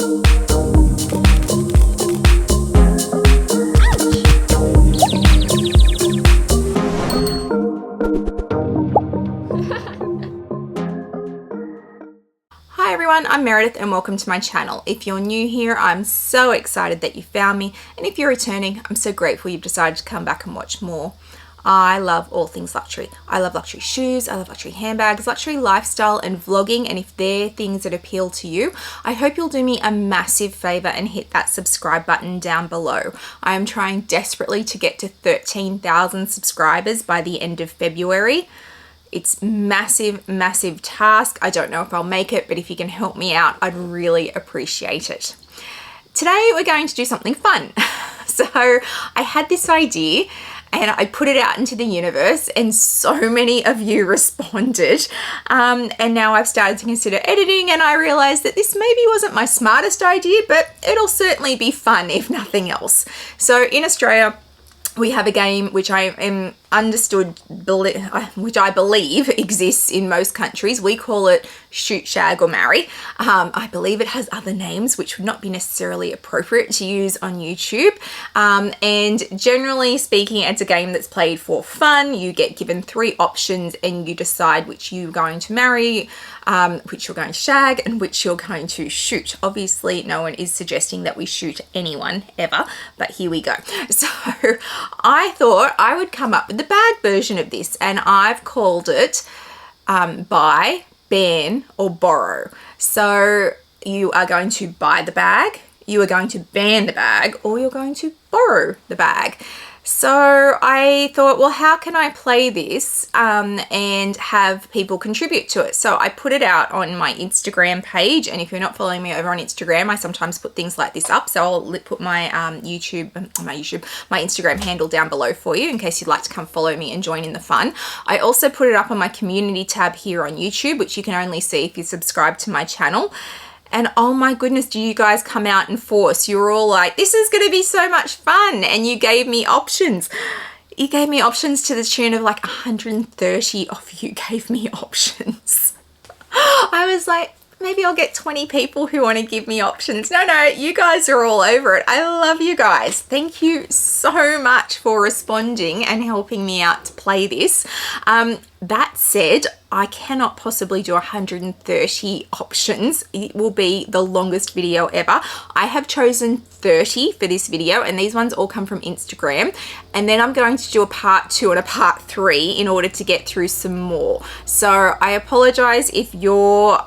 Hi everyone, I'm Meredith and welcome to my channel. If you're new here, I'm so excited that you found me, and if you're returning, I'm so grateful you've decided to come back and watch more. I love all things luxury. I love luxury shoes, I love luxury handbags, luxury lifestyle and vlogging, and if they're things that appeal to you, I hope you'll do me a massive favor and hit that subscribe button down below. I am trying desperately to get to 13,000 subscribers by the end of February. It's massive task. I don't know if I'll make it, but if you can help me out, I'd really appreciate it. Today we're going to do something fun. So I had this idea and I put it out into the universe and so many of you responded. And now I've started to consider editing, and I realized that this maybe wasn't my smartest idea, but it'll certainly be fun if nothing else. So in Australia, we have a game which I believe exists in most countries. We call it Shoot, Shag or Marry. I believe it has other names which would not be necessarily appropriate to use on YouTube. And generally speaking, it's a game that's played for fun. You get given 3 options and you decide which you're going to marry, which you're going to shag, and which you're going to shoot. Obviously, no one is suggesting that we shoot anyone ever, but here we go. So I thought I would come up with the bag version of this, and I've called it buy, ban or borrow. So you are going to buy the bag, you are going to ban the bag, or you're going to borrow the bag. So I thought, well, how can I play this and have people contribute to it? So I put it out on my Instagram page, and if you're not following me over on Instagram, I sometimes put things like this up. So I'll put my my Instagram handle down below for you in case you'd like to come follow me and join in the fun. I also put it up on my community tab here on YouTube, which you can only see if you subscribe to my channel. And oh my goodness, do you guys come out in force? You were all like, this is going to be so much fun. And you gave me options. You gave me options to the tune of like 130 of you gave me options. I was like, maybe I'll get 20 people who want to give me options. No, you guys are all over it. I love you guys. Thank you so much for responding and helping me out to play this. That said, I cannot possibly do 130 options. It will be the longest video ever. I have chosen 30 for this video, and these ones all come from Instagram. And then I'm going to do a part 2 and a part 3 in order to get through some more. So I apologize if your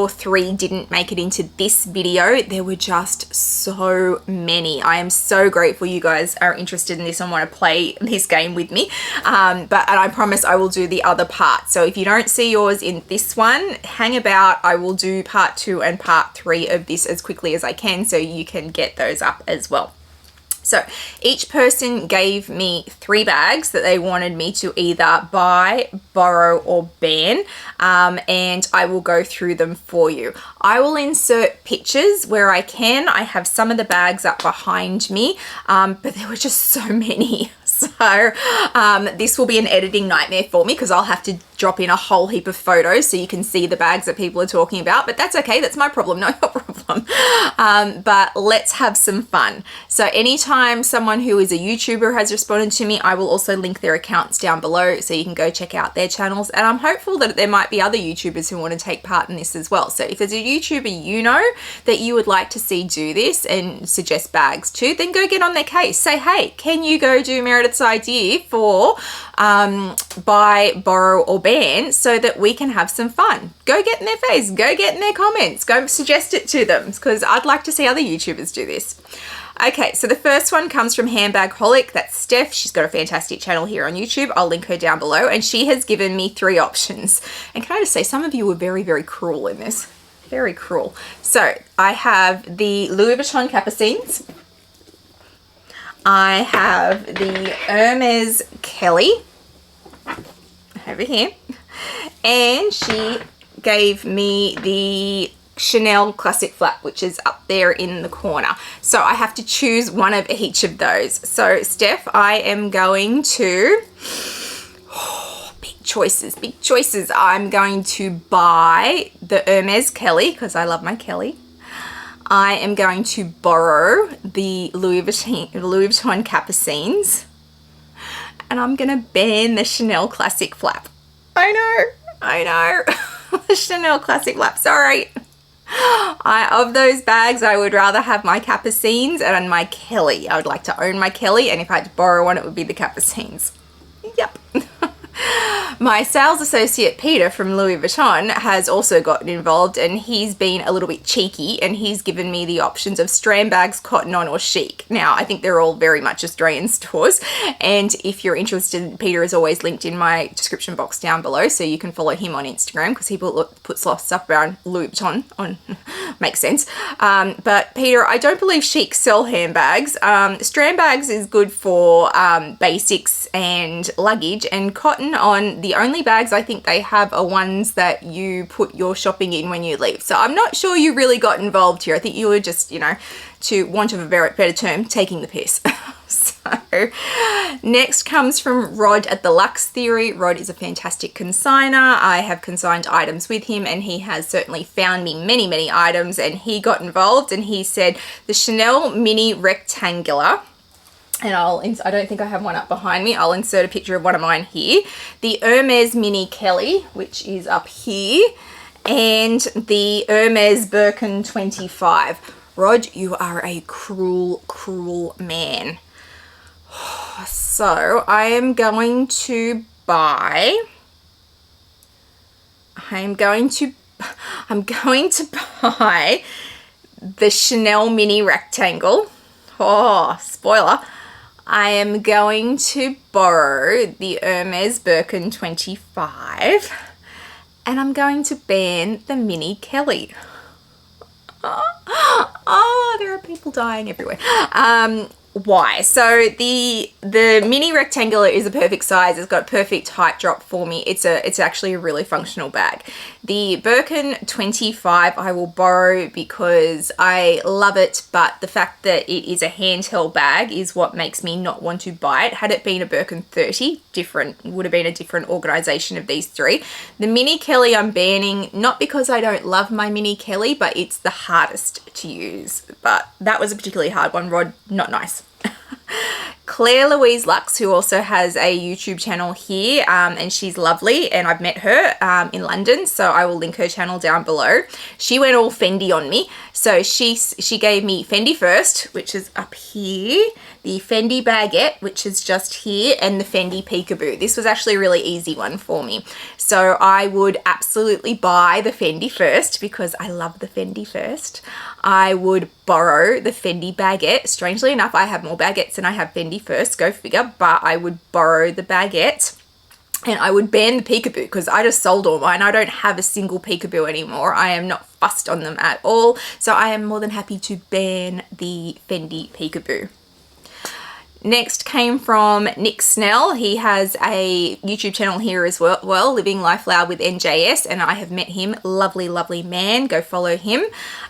3 didn't make it into this video. There were just so many. I am so grateful you guys are interested in this and want to play this game with me. And I promise I will do the other part. So if you don't see yours in this one, hang about. I will do part 2 and part 3 of this as quickly as I can so you can get those up as well. So each person gave me 3 bags that they wanted me to either buy, borrow or ban, and I will go through them for you. I will insert pictures where I can. I have some of the bags up behind me, but there were just so many. So this will be an editing nightmare for me because I'll have to drop in a whole heap of photos so you can see the bags that people are talking about, but that's okay. That's my problem, not your problem. But let's have some fun. So anytime someone who is a YouTuber has responded to me, I will also link their accounts down below so you can go check out their channels. And I'm hopeful that there might be other YouTubers who want to take part in this as well. So if there's a YouTuber you know that you would like to see do this and suggest bags to, then go get on their case. Say, hey, can you go do Meredith's idea for buy, borrow or ban so that we can have some fun? Go get in their face, go get in their comments, go suggest it to them because I'd like to see other YouTubers do this. Okay, so the first one comes from Handbag Holic. That's Steph. She's got a fantastic channel here on YouTube. I'll link her down below. And she has given me 3 options. And can I just say, some of you were very, very cruel in this. Very cruel. So I have the Louis Vuitton Capucines. I have the Hermes Kelly over here. And she gave me the Chanel Classic Flat, which is up there in the corner. So I have to choose one of each of those. So Steph, I am going to, big choices. I'm going to buy the Hermes Kelly because I love my Kelly. I am going to borrow the Louis Vuitton Capucines, and I'm going to ban the Chanel Classic Flap. I know. The Chanel Classic Flap, sorry. Of those bags, I would rather have my Capucines and my Kelly. I would like to own my Kelly, and if I had to borrow one, it would be the Capucines. Yep. My sales associate Peter from Louis Vuitton has also gotten involved, and he's been a little bit cheeky, and he's given me the options of Strand bags, Cotton On, or Chic. Now, I think they're all very much Australian stores, and if you're interested, Peter is always linked in my description box down below, so you can follow him on Instagram because he puts lots of stuff around Louis Vuitton on. Makes sense. But Peter, I don't believe Chic sell handbags. Strand bags is good for basics and luggage, and Cotton On, the only bags I think they have are ones that you put your shopping in when you leave. So I'm not sure you really got involved here. I think you were just, you know, to want of a better term, taking the piss. So next comes from Rod at the Lux Theory. Rod is a fantastic consigner. I have consigned items with him, and he has certainly found me many items, and he got involved, and he said the Chanel Mini Rectangular, and I don't think I have one up behind me. I'll insert a picture of one of mine here. The Hermes Mini Kelly, which is up here, and the Hermes Birkin 25. Rod, you are a cruel man. So I am going to buy the Chanel Mini Rectangle. Oh, spoiler. I am going to borrow the Hermes Birkin 25, and I'm going to ban the Mini Kelly. Oh, there are people dying everywhere. Why? So the Mini Rectangular is a perfect size. It's got perfect height drop for me. It's actually a really functional bag. The Birkin 25 I will borrow because I love it, but the fact that it is a handheld bag is what makes me not want to buy it. Had it been a Birkin 30, would have been a different organization of these three. The Mini Kelly I'm banning, not because I don't love my Mini Kelly, but it's the hardest to use. But that was a particularly hard one, Rod. Not nice. Claire Louise Lux, who also has a YouTube channel here, and she's lovely, and I've met her in London, so I will link her channel down below. She went all Fendi on me, so she gave me Fendi first, which is up here, the Fendi Baguette, which is just here, and the Fendi Peekaboo. This was actually a really easy one for me, so I would absolutely buy the Fendi first because I love the Fendi first. I would borrow the Fendi Baguette. Strangely enough, I have more baguettes than I have Fendi first, go figure, but I would borrow the Baguette, and I would ban the Peekaboo because I just sold all mine. I don't have a single Peekaboo anymore. I am not fussed on them at all, so I am more than happy to ban the Fendi Peekaboo. Next came from Nick Snell. He has a YouTube channel here as well, Living Life Loud with NJS, and I have met him. Lovely man. Go follow him.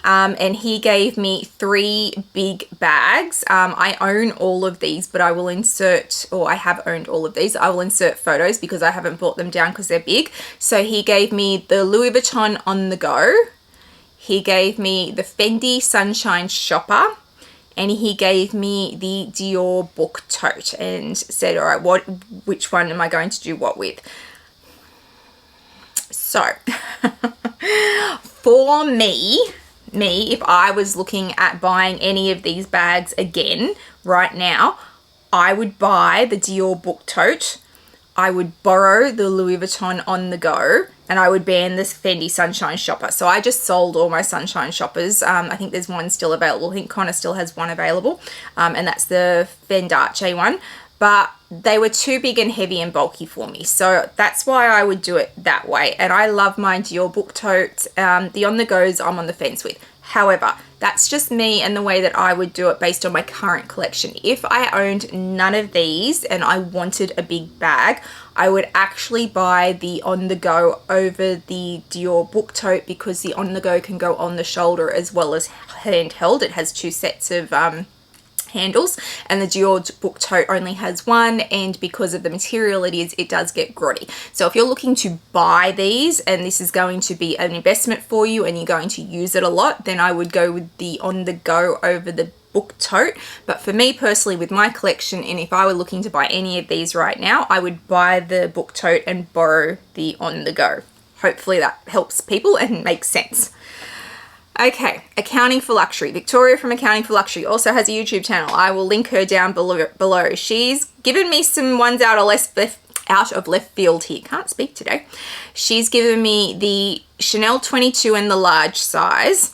And he gave me 3 big bags. I own all of these, but I will insert, or I have owned all of these. I will insert photos because I haven't brought them down because they're big. So he gave me the Louis Vuitton On The Go. He gave me the Fendi Sunshine Shopper. And he gave me the Dior book tote and said, all right, which one am I going to do what with? So, for me, if I was looking at buying any of these bags again right now, I would buy the Dior book tote. I would borrow the Louis Vuitton On The Go, and I would ban this Fendi Sunshine Shopper. So I just sold all my Sunshine Shoppers. I think there's one still available. I think Connor still has one available, and that's the Fendace one. But they were too big and heavy and bulky for me. So that's why I would do it that way. And I love my Dior book totes. The On The Go's I'm on the fence with. However, that's just me and the way that I would do it based on my current collection. If I owned none of these and I wanted a big bag, I would actually buy the On The Go over the Dior book tote because the On The Go can go on the shoulder as well as handheld. It has 2 sets of handles, and the Dior book tote only has one, and because of the material it does get grotty. So if you're looking to buy these and this is going to be an investment for you and you're going to use it a lot, then I would go with the on the go over the book tote. But for me personally, with my collection, and if I were looking to buy any of these right now, I would buy the book tote and borrow the on the go. Hopefully that helps people and makes sense. Okay, Accounting for Luxury. Victoria from Accounting for Luxury also has a YouTube channel. I will link her down below. She's given me some ones out of left field here. Can't speak today. She's given me the Chanel 22 in the large size,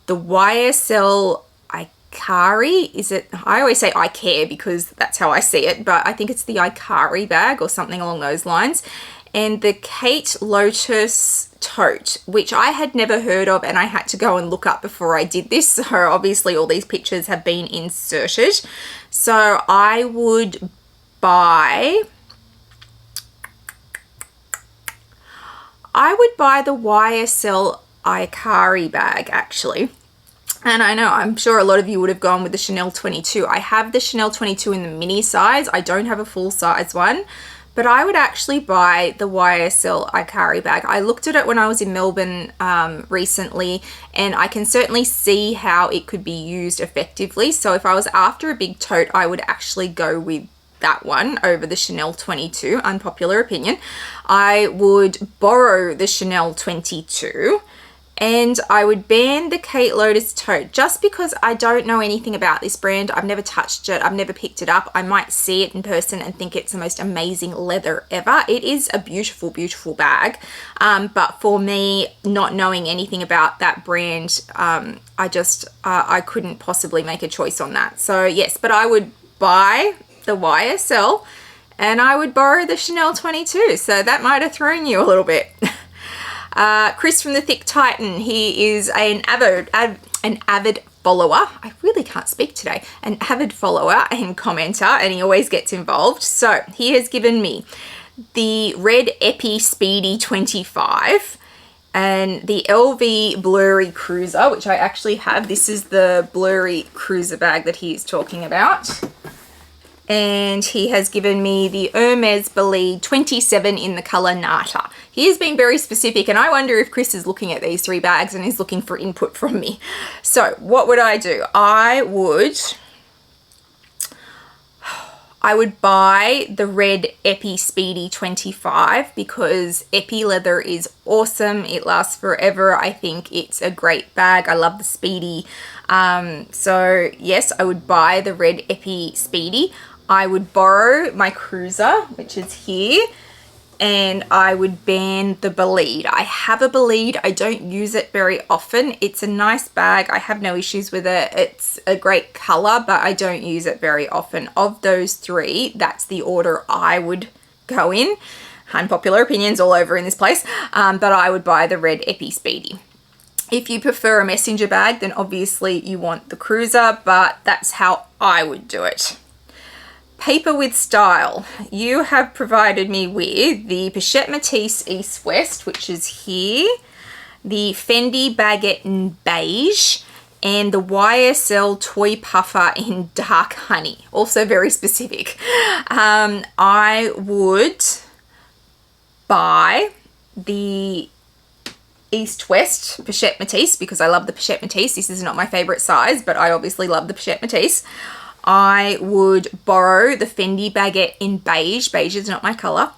the YSL Ikari. Is it? I always say iCare because that's how I see it, but I think it's the Ikari bag or something along those lines. And the Kate Lotus tote, which I had never heard of and I had to go and look up before I did this. So obviously all these pictures have been inserted. So I would buy the YSL Ikari bag actually. And I know, I'm sure a lot of you would have gone with the Chanel 22. I have the Chanel 22 in the mini size. I don't have a full size one. But I would actually buy the YSL Ikari bag. I looked at it when I was in Melbourne recently, and I can certainly see how it could be used effectively. So if I was after a big tote, I would actually go with that one over the Chanel 22, unpopular opinion. I would borrow the Chanel 22. And I would ban the Kate Lotus tote just because I don't know anything about this brand. I've never touched it. I've never picked it up. I might see it in person and think it's the most amazing leather ever. It is a beautiful, beautiful bag. But for me, not knowing anything about that brand, I couldn't possibly make a choice on that. So yes, but I would buy the YSL and I would borrow the Chanel 22. So that might have thrown you a little bit. Chris from the Thick Titan, he is an avid follower. I really can't speak today. An avid follower and commenter, and he always gets involved. So he has given me the red Epi Speedy 25 and the LV Blurry Cruiser, which I actually have. This is the Blurry Cruiser bag that he is talking about. And he has given me the Hermes Belide 27 in the color Nata. He has been very specific, and I wonder if Chris is looking at these three bags and is looking for input from me. So what would I do? I would buy the red Epi Speedy 25 because Epi leather is awesome. It lasts forever. I think it's a great bag. I love the Speedy. So yes, I would buy the red Epi Speedy. I would borrow my Cruiser, which is here, and I would ban the Belide. I have a Belide. I don't use it very often. It's a nice bag. I have no issues with it. It's a great color, but I don't use it very often. Of those three, that's the order I would go in. Unpopular opinions all over in this place, but I would buy the red Epi Speedy. If you prefer a messenger bag, then obviously you want the Cruiser, but that's how I would do it. Paper with Style. You have provided me with the Pochette Matisse East West, which is here, the Fendi Baguette in Beige, and the YSL Toy Puffer in Dark Honey. Also very specific. I would buy the East West Pochette Matisse because I love the Pochette Matisse. This is not my favorite size, but I obviously love the Pochette Matisse. I would borrow the Fendi Baguette in Beige. Beige is not my color.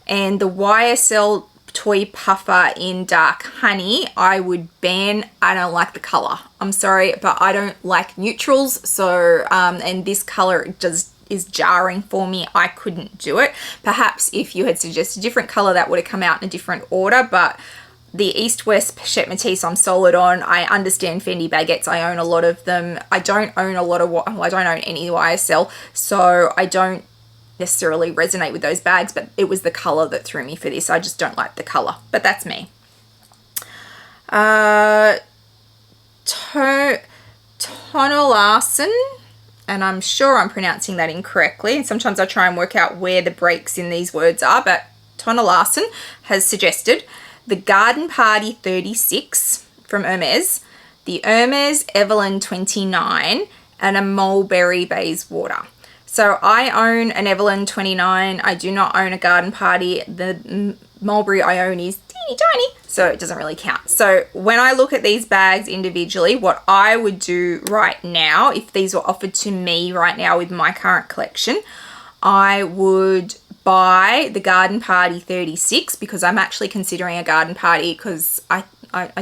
And the YSL Toy Puffer in Dark Honey, I would ban. I don't like the color. I'm sorry, but I don't like neutrals. So, and this color just is jarring for me. I couldn't do it. Perhaps if you had suggested a different color, that would have come out in a different order, but the East West Pochette Matisse I'm solid on. I understand Fendi baguettes. I own a lot of them. I don't own a lot of, well, I don't own any YSL, so I don't necessarily resonate with those bags, but it was the color that threw me for this. I just don't like the color, but that's me. Tonolaarsen, and I'm sure I'm pronouncing that incorrectly, and sometimes I try and work out where the breaks in these words are, but Tonolaarsen has suggested the Garden Party 36 from Hermes, the Hermes Evelyn 29, and a mulberry Bayswater. So I own an Evelyn 29. I do not own a Garden Party. The mulberry I own is teeny tiny, so it doesn't really count. So when I look at these bags individually, what I would do right now, if these were offered to me right now with my current collection, I would buy the Garden Party 36 because I'm actually considering a Garden Party because I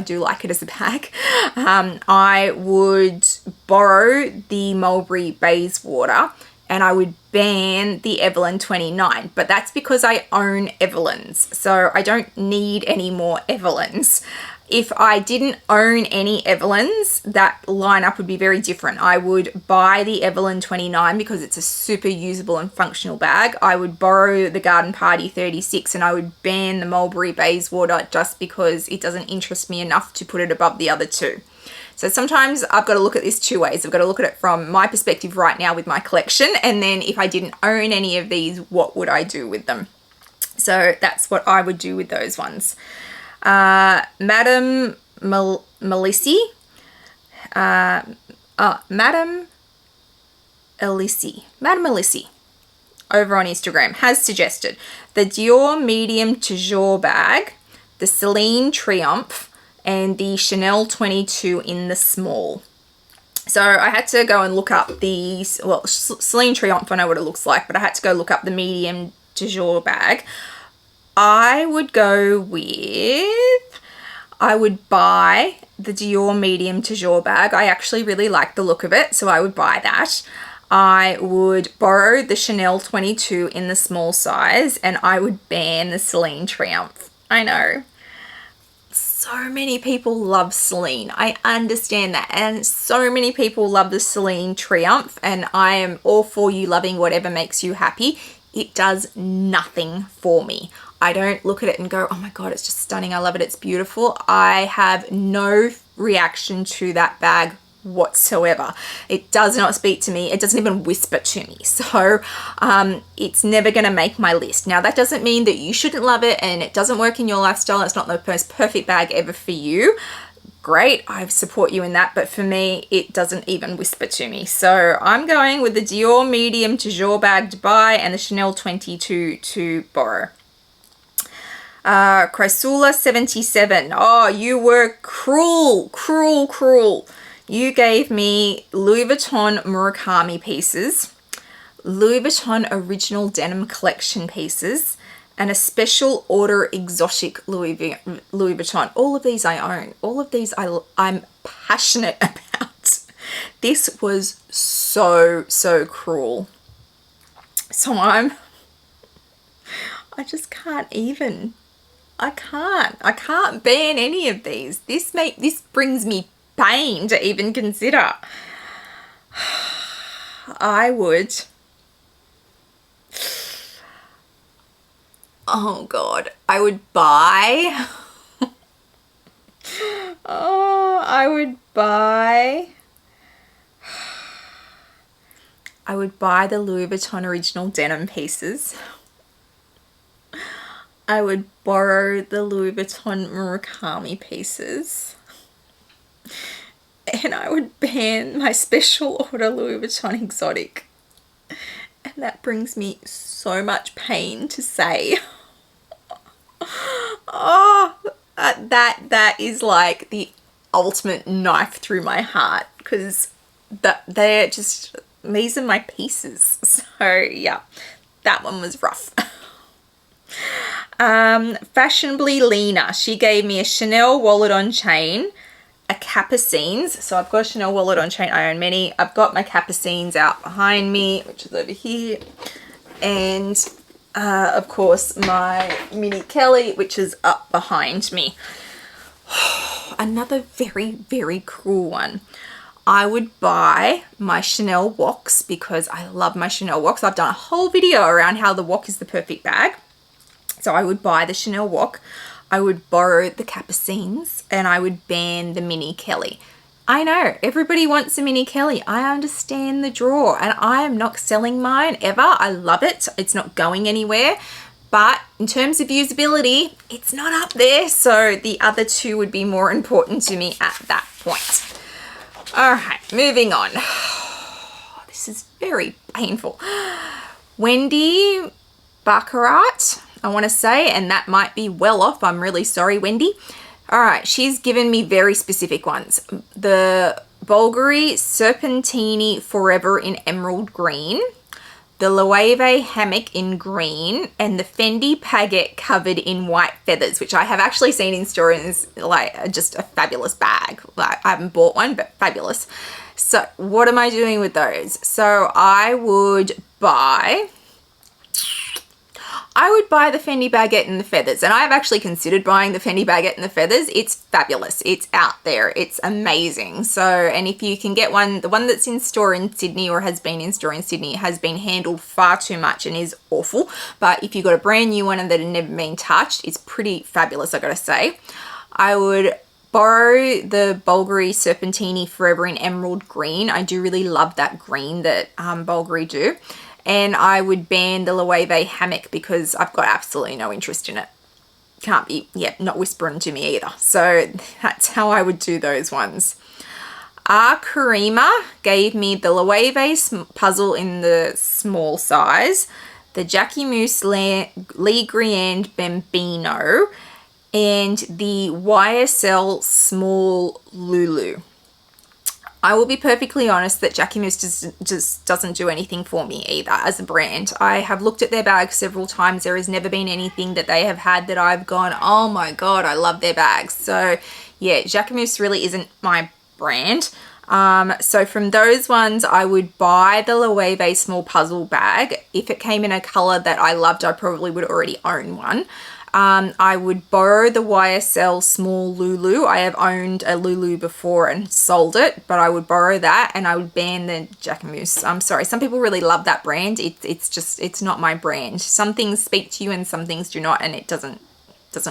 do like it as a bag. I would borrow the mulberry Bayswater and I would ban the Evelyn 29, but that's because I own Evelyns, so I don't need any more Evelyns. If I didn't own any Evelyns, that lineup would be very different. I would buy the Evelyn 29 because it's a super usable and functional bag. I would borrow the Garden Party 36 and I would ban the mulberry Bayswater just because it doesn't interest me enough to put it above the other two. So sometimes I've got to look at this two ways. I've got to look at it from my perspective right now with my collection, and then if I didn't own any of these, what would I do with them? So that's what I would do with those ones. Madam Melissi, Madam Melissi over on Instagram has suggested the Dior medium toujours bag, the Celine Triumph, and the Chanel 22 in the small. So I had to go and look up these, well, Celine Triumph, I know what it looks like, but I had to go look up the medium toujours bag. I would buy the Dior medium toujours bag. I actually really like the look of it, so I would buy that. I would borrow the Chanel 22 in the small size, and I would ban the Celine Triumph. I know. So many people love Celine. I understand that. And so many people love the Celine Triumph, and I am all for you loving whatever makes you happy. It does nothing for me. I don't look at it and go, oh my God, it's just stunning. I love it. It's beautiful. I have no reaction to that bag whatsoever. It does not speak to me. It doesn't even whisper to me. So it's never going to make my list. Now, that doesn't mean that you shouldn't love it and it doesn't work in your lifestyle. It's not the most perfect bag ever for you. Great, I support you in that, but for me, it doesn't even whisper to me. So I'm going with the Dior medium toujours bag to buy and the Chanel 22 to borrow. Chrysula 77. Oh, you were cruel. You gave me Louis Vuitton Murakami pieces, Louis Vuitton Original Denim Collection pieces, and a special order exotic Louis Vuitton. All of these I own. All of these I'm passionate about. This was so cruel. So I just can't even. I can't ban any of these. This brings me pain to even consider. I would. Oh God, I would buy. I would buy the Louis Vuitton Original Denim pieces. I would borrow the Louis Vuitton Murakami pieces. And I would ban my special order Louis Vuitton exotic. And that brings me so much pain to say. Oh, that is like the ultimate knife through my heart, because these are my pieces. So yeah, that one was rough. Fashionably Lena, she gave me a Chanel wallet on chain, a Capucines. So I've got a Chanel wallet on chain. I own many. I've got my Capucines out behind me, which is over here. And of course my Mini Kelly, which is up behind me. Another very cruel one. I would buy my Chanel Woks because I love my Chanel Woks. I've done a whole video around how the Wok is the perfect bag. So I would buy the Chanel Wok, I would borrow the Capucines, and I would ban the Mini Kelly. I know, everybody wants a Mini Kelly. I understand the draw, and I am not selling mine ever. I love it. It's not going anywhere. But in terms of usability, it's not up there. So the other two would be more important to me at that point. All right, moving on. is very painful. Wendy Baccarat, I want to say, and that might be well off. I'm really sorry, Wendy. All right, she's given me very specific ones. The Bulgari Serpentini Forever in emerald green, the Loewe hammock in green, and the Fendi Paget covered in white feathers, which I have actually seen in store and is like just a fabulous bag. Like, I haven't bought one, but fabulous. So what am I doing with those? So I would buy the Fendi Baguette and the feathers, and I've actually considered buying the Fendi Baguette and the feathers. It's fabulous. It's out there. It's amazing. So, and if you can get one, the one that's in store in Sydney or has been in store in Sydney has been handled far too much and is awful. But if you've got a brand new one and that had never been touched, it's pretty fabulous, I gotta say. I would borrow the Bulgari Serpentini Forever in emerald green. I do really love that green that Bulgari do. And I would ban the Loewe hammock because I've got absolutely no interest in it. Can't be, not whispering to me either. So that's how I would do those ones. Karima gave me the Loewe puzzle in the small size, the Jacquemus Le Grand Bambino, and the YSL small Lulu. I will be perfectly honest that Jacquemus just doesn't do anything for me either as a brand. I have looked at their bags several times. There has never been anything that they have had that I've gone, oh my God, I love their bags. So yeah, Jacquemus really isn't my brand. So from those ones, I would buy the Loewe small puzzle bag. If it came in a color that I loved, I probably would already own one. I would borrow the YSL small Lulu. I have owned a Lulu before and sold it, but I would borrow that, and I would ban the Jacquemus. I'm sorry, some people really love that brand. It's not my brand. Some things speak to you and some things do not, and it doesn't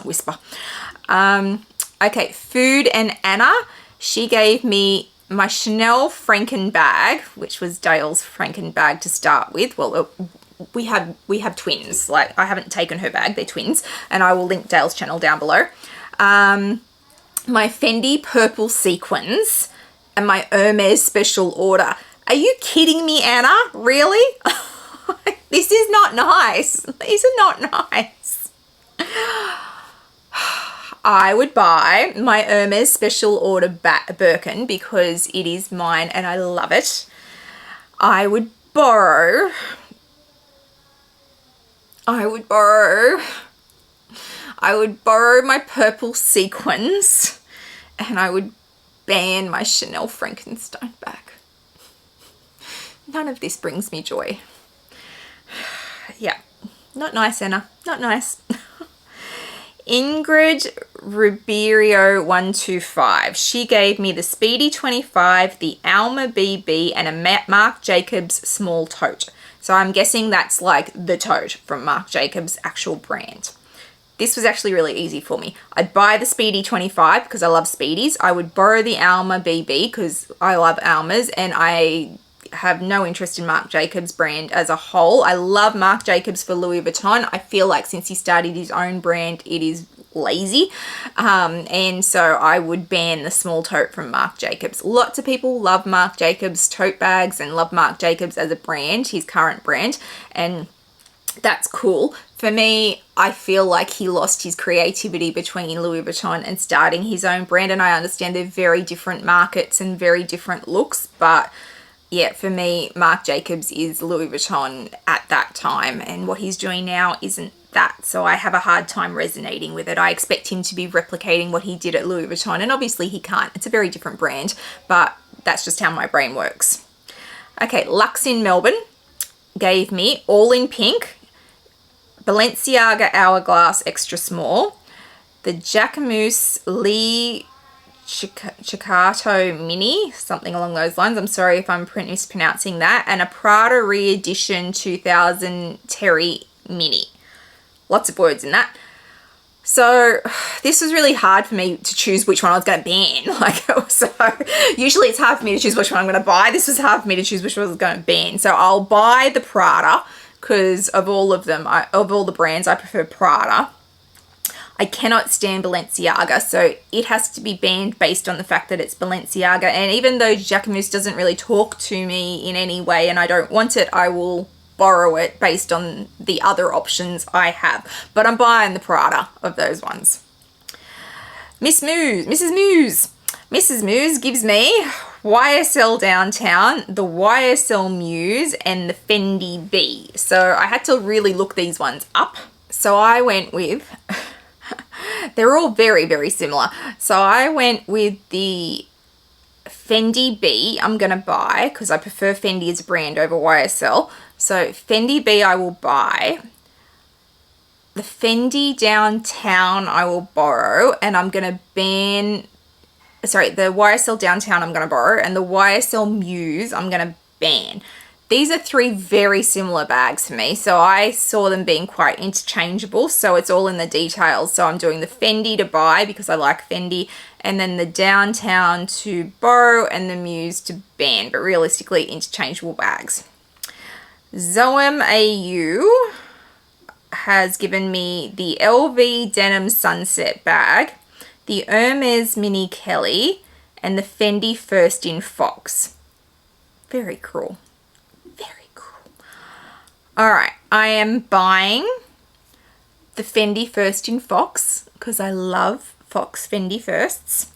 whisper. Okay, Food and Anna, she gave me my Chanel Franken bag, which was Dale's Franken bag to start with. Well, we have twins. Like, I haven't taken her bag, they're twins, and I will link Dale's channel down below. My Fendi purple sequins and my Hermes special order. Are you kidding me, Anna? Really? This is not nice. These are not nice. I would buy my Hermes special order Birkin because it is mine and I love it. I would borrow my purple sequins, and I would ban my Chanel Frankenstein bag. None of this brings me joy. Yeah, not nice, Anna, not nice. Ingrid Ribeiro 125. She gave me the Speedy 25, the Alma BB, and a Marc Jacobs small tote. So I'm guessing that's like the tote from Marc Jacobs' actual brand. This was actually really easy for me. I'd buy the Speedy 25 because I love Speedies. I would borrow the Alma BB because I love Almas, and I have no interest in Marc Jacobs brand as a whole. I love Marc Jacobs for Louis Vuitton. I feel like since he started his own brand, it is lazy. And so I would ban the small tote from Marc Jacobs. Lots of people love Marc Jacobs tote bags and love Marc Jacobs as a brand, his current brand, and that's cool. For me, I feel like he lost his creativity between Louis Vuitton and starting his own brand, and I understand they're very different markets and very different looks, but yeah, for me, Marc Jacobs is Louis Vuitton at that time, and what he's doing now isn't that, so I have a hard time resonating with it. I expect him to be replicating what he did at Louis Vuitton, and obviously he can't. It's a very different brand, but that's just how my brain works. Okay, Lux in Melbourne gave me all in pink, Balenciaga Hourglass extra small, the Jacquemus Lee Chicato Mini, something along those lines. I'm sorry if I'm mispronouncing that, and a Prada Re-Edition 2000 Terry Mini. Lots of words in that. So this was really hard for me to choose which one I was going to ban. So usually it's hard for me to choose which one I'm going to buy. This was hard for me to choose which one I was going to ban. So I'll buy the Prada because of all of them, of all the brands, I prefer Prada. I cannot stand Balenciaga, so it has to be banned based on the fact that it's Balenciaga. And even though Jacquemus doesn't really talk to me in any way and I don't want it, I will borrow it based on the other options I have. But I'm buying the Prada of those ones. Mrs. Muse gives me YSL Downtown, the YSL Muse, and the Fendi B. So I had to really look these ones up. So I went with, they're all very, very similar. So I went with the Fendi B I'm going to buy because I prefer Fendi as a brand over YSL. So Fendi B I will buy. The Fendi Downtown I will borrow, and I'm going to ban, sorry, the YSL Downtown I'm going to borrow, and the YSL Muse I'm going to ban. These are three very similar bags for me, so I saw them being quite interchangeable, so it's all in the details. So I'm doing the Fendi to buy because I like Fendi, and then the Downtown to borrow and the Muse to ban, but realistically interchangeable bags. Zoem AU has given me the LV Denim Sunset bag, the Hermes Mini Kelly, and the Fendi First in Fox. Very cool. Very cool. Alright, I am buying the Fendi First in Fox because I love Fox Fendi Firsts.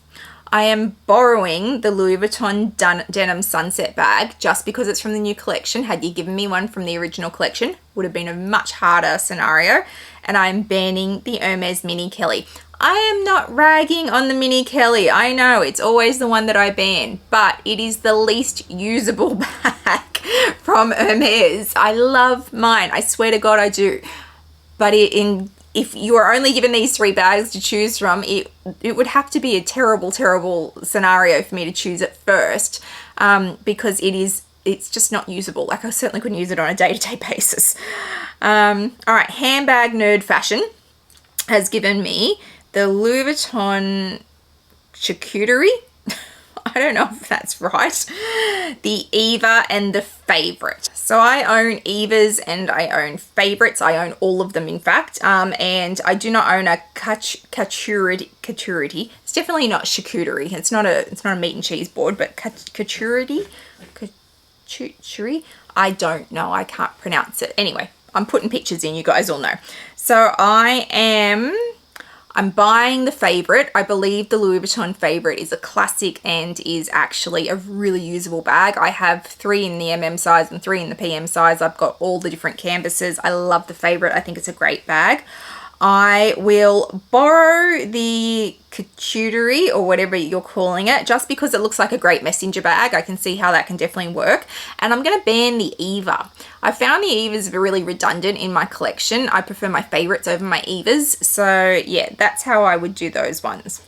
I am borrowing the Louis Vuitton Denim Sunset bag just because it's from the new collection. Had you given me one from the original collection, would have been a much harder scenario. And I'm banning the Hermes Mini Kelly. I am not ragging on the Mini Kelly. I know it's always the one that I ban, but it is the least usable bag from Hermes. I love mine. I swear to God I do. But if you are only given these three bags to choose from, it would have to be a terrible, terrible scenario for me to choose it first, because it's just not usable. Like I certainly couldn't use it on a day-to-day basis. All right, Handbag Nerd Fashion has given me the Louis Vuitton charcuterie. I don't know if that's right. The Eva and the Favorite. So I own Evas and I own Favorites. I own all of them, in fact. And I do not own a charcuterie. It's definitely not charcuterie. It's not a meat and cheese board, but charcuterie. I don't know. I can't pronounce it. Anyway, I'm putting pictures in. You guys all know. So I'm buying the Favorite. I believe the Louis Vuitton Favorite is a classic and is actually a really usable bag. I have 3 in the MM size and 3 in the PM size. I've got all the different canvases. I love the Favorite. I think it's a great bag. I will borrow the charcuterie or whatever you're calling it just because it looks like a great messenger bag. I can see how that can definitely work. And I'm going to ban the Eva. I found the Evas really redundant in my collection. I prefer my Favorites over my Evas. So yeah, that's how I would do those ones.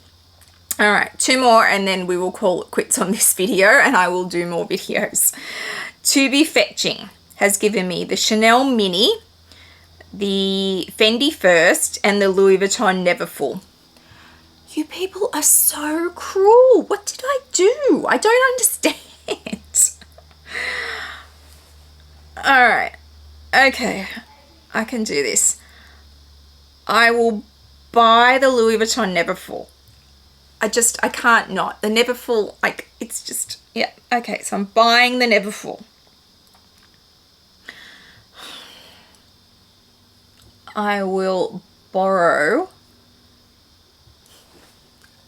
All right, 2 more and then we will call it quits on this video and I will do more videos. To Be Fetching has given me the Chanel Mini, the Fendi First, and the Louis Vuitton Neverfull. You people are so cruel. What did I do? I don't understand. All right. Okay. I can do this. I will buy the Louis Vuitton Neverfull. I can't not. The Neverfull, like, it's just, yeah. Okay, so I'm buying the Neverfull. I will borrow.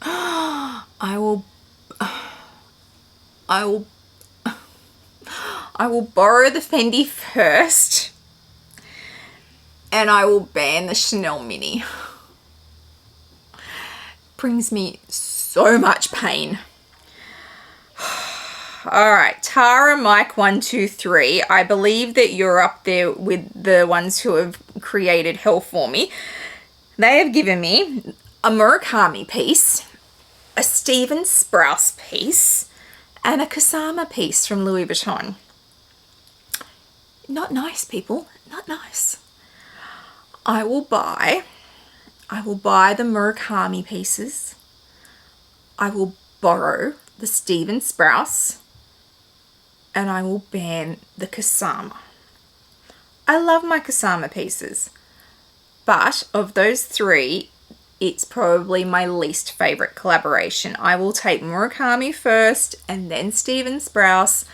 I will borrow the Fendi First and I will ban the Chanel Mini. Brings me so much pain. All right, Tara Mike 123. I believe that you're up there with the ones who have created hell for me. They have given me a Murakami piece, a Steven Sprouse piece, and a Kusama piece from Louis Vuitton. Not nice, people. Not nice. I will buy the Murakami pieces. I will borrow the Steven Sprouse. And I will ban the Kusama. I love my Kusama pieces. But of those 3, it's probably my least favorite collaboration. I will take Murakami first, and then Stephen Sprouse,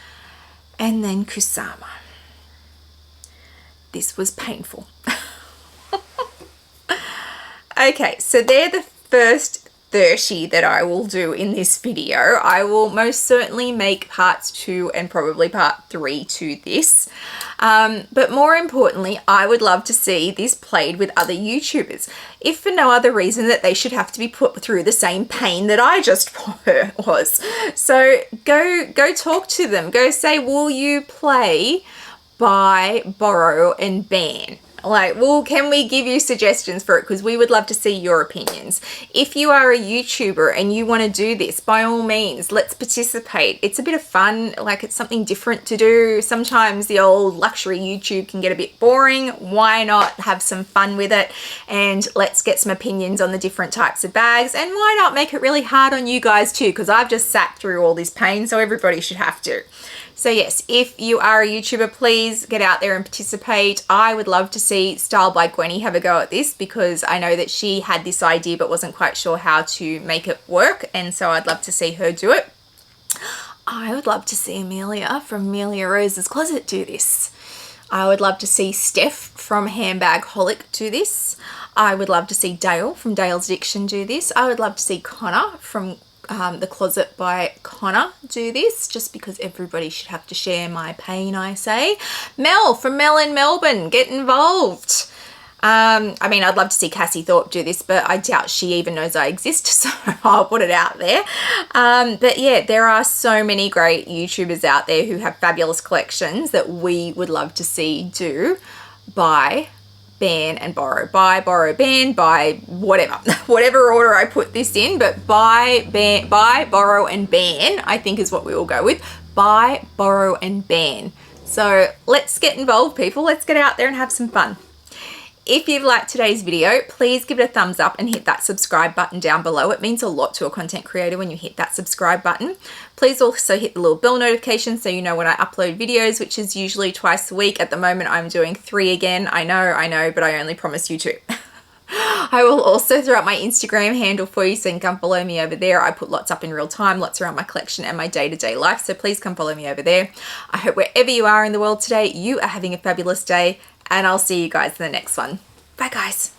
and then Kusama. This was painful. Okay, so they're the first 30 that I will do in this video. I will most certainly make parts 2 and probably part 3 to this. But more importantly, I would love to see this played with other YouTubers, if for no other reason that they should have to be put through the same pain that I just was. So go talk to them. Go say, will you play, buy, borrow, and ban? Like, well, can we give you suggestions for it? Because we would love to see your opinions. If you are a YouTuber and you want to do this, by all means, let's participate. It's a bit of fun. Like, it's something different to do. Sometimes the old luxury YouTube can get a bit boring. Why not have some fun with it? And let's get some opinions on the different types of bags. And why not make it really hard on you guys too? Because I've just sat through all this pain, so everybody should have to. So yes, if you are a YouTuber, please get out there and participate. I would love to see Style by Gwenny have a go at this, because I know that she had this idea but wasn't quite sure how to make it work, and so I'd love to see her do it. I would love to see Amelia from Amelia Rose's Closet do this. I would love to see Steph from Handbag Holic do this. I would love to see Dale from Dale's Addiction do this. I would love to see Connor from The Closet by Connor do this, just because everybody should have to share my pain, I say. Mel from Mel in Melbourne, get involved. I mean, I'd love to see Cassie Thorpe do this, but I doubt she even knows I exist, so I'll put it out there. But yeah, there are so many great YouTubers out there who have fabulous collections that we would love to see do buy, ban, and borrow. Buy, borrow, ban, buy, whatever. Whatever order I put this in, but buy, borrow, and ban, I think is what we will go with. Buy, borrow, and ban. So let's get involved, people. Let's get out there and have some fun. If you've liked today's video, please give it a thumbs up and hit that subscribe button down below. It means a lot to a content creator when you hit that subscribe button. Please also hit the little bell notification so you know when I upload videos, which is usually twice a week. At the moment, I'm doing 3 again. I know, but I only promise you 2. I will also throw up my Instagram handle for you, so you can come follow me over there. I put lots up in real time, lots around my collection and my day-to-day life, so please come follow me over there. I hope wherever you are in the world today, you are having a fabulous day, and I'll see you guys in the next one. Bye, guys.